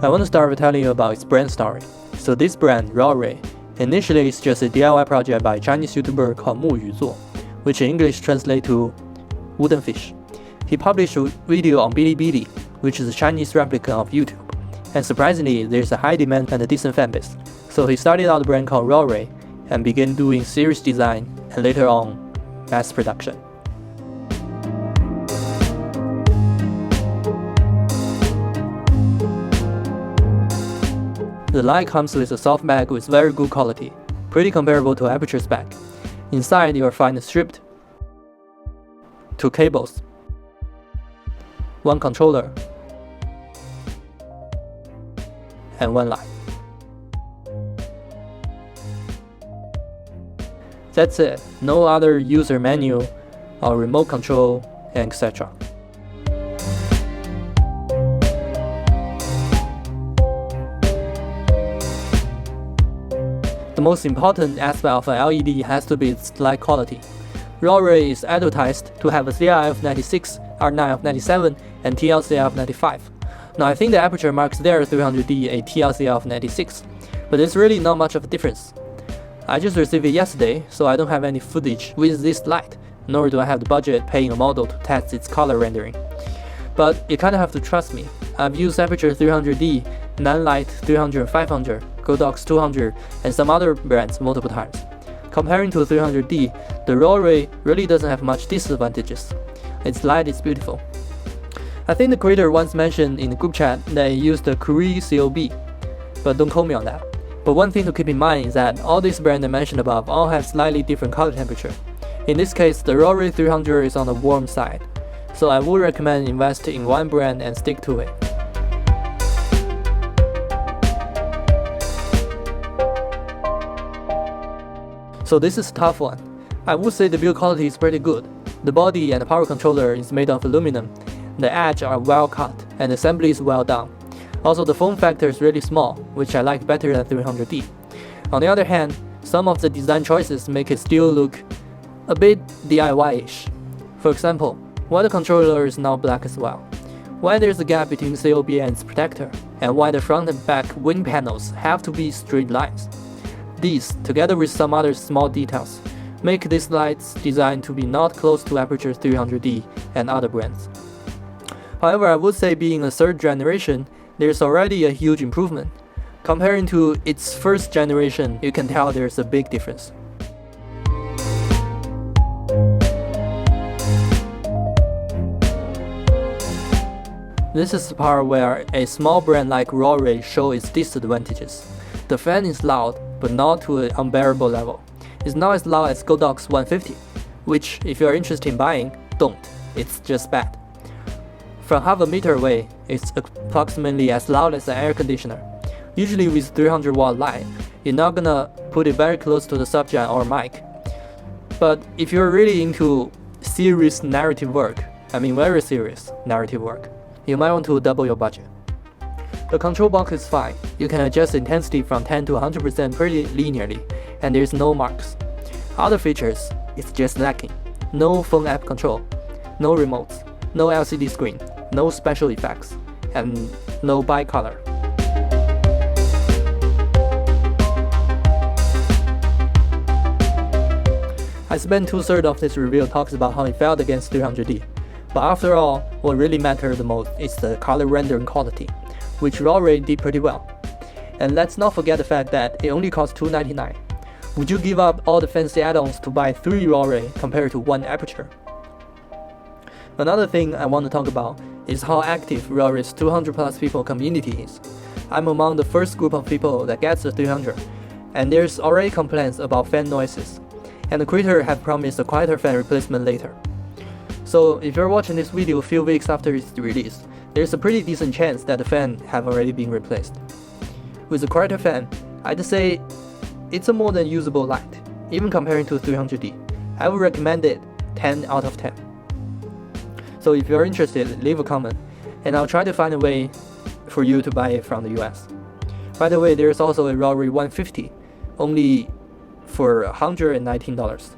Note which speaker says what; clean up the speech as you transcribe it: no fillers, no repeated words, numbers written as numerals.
Speaker 1: I want to start with telling you about its brand story. So this brand, Rawray, initially is just a DIY project by a Chinese YouTuber called Mu Yuzuo, which in English translates to wooden fish. He published a video on Bilibili, which is a Chinese replica of YouTube, and surprisingly, there's a high demand and a decent fan base. So he started out a brand called Rawray and began doing series design and later on mass production. The light comes with a soft bag with very good quality, pretty comparable to Aperture's bag. Inside you'll find stripped 2 cables, 1 controller, and 1 light. That's it, no other user menu or remote control, and etc. The most important aspect of an LED has to be its light quality. Rawray is advertised to have a CI of 96, R9 of 97, and TLC of 95. Now I think the Aperture marks their 300D a TLC of 96, but there's really not much of a difference. I just received it yesterday, so I don't have any footage with this light, nor do I have the budget paying a model to test its color rendering. But you kinda have to trust me. I've used Aperture 300D, Nanlite 300 and 500, Godox 200, and some other brands multiple times. Comparing to 300D, the Rawray really doesn't have much disadvantages. Its light is beautiful. I think the creator once mentioned in the group chat that he used the Rawray COB, but don't quote me on that. But one thing to keep in mind is that all these brands I mentioned above all have slightly different color temperature. In this case, the Rawray 300 is on the warm side, so I would recommend investing in one brand and stick to it. So this is a tough one. I would say the build quality is pretty good. The body and the power controller is made of aluminum, the edges are well cut, and the assembly is well done. Also, the form factor is really small, which I like better than 300D. On the other hand, some of the design choices make it still look a bit DIY-ish. For example, why the controller is now black as well, why there's a gap between COB and its protector, and why the front and back wing panels have to be straight lines. These, together with some other small details, make this light's design to be not close to Aperture 300D and other brands. However, I would say being a third generation, there's already a huge improvement. Comparing to its first generation, you can tell there's a big difference. This is the part where a small brand like Rawray shows its disadvantages. The fan is loud, but not to an unbearable level. It's not as loud as Godox 150, which, if you are interested in buying, don't. It's just bad. From half a meter away, it's approximately as loud as an air conditioner. Usually with 300-watt light, you're not gonna put it very close to the subject or mic. But if you're really into serious narrative work, very serious narrative work, you might want to double your budget. The control box is fine. You can adjust the intensity from 10 to 100% pretty linearly, and there's no marks. Other features, it's just lacking. No phone app control, no remotes, no LCD screen, no special effects, and no bicolor. I spent 2/3 of this review talks about how it failed against 300D. But after all, what really matters the most is the color rendering quality, which Rawray did pretty well. And let's not forget the fact that it only costs $299. Would you give up all the fancy add-ons to buy 3 Rawray compared to 1 Aperture? Another thing I want to talk about is how active Rawray's 200+ people community is. I'm among the first group of people that gets the 300, and there's already complaints about fan noises, and the creator have promised a quieter fan replacement later. So if you're watching this video a few weeks after its release, there's a pretty decent chance that the fan have already been replaced. With a quieter fan, I'd say it's a more than usable light, even comparing to 300D. I would recommend it 10 out of 10. So if you're interested, leave a comment, and I'll try to find a way for you to buy it from the US. By the way, there's also a Rawray 150, only for $119.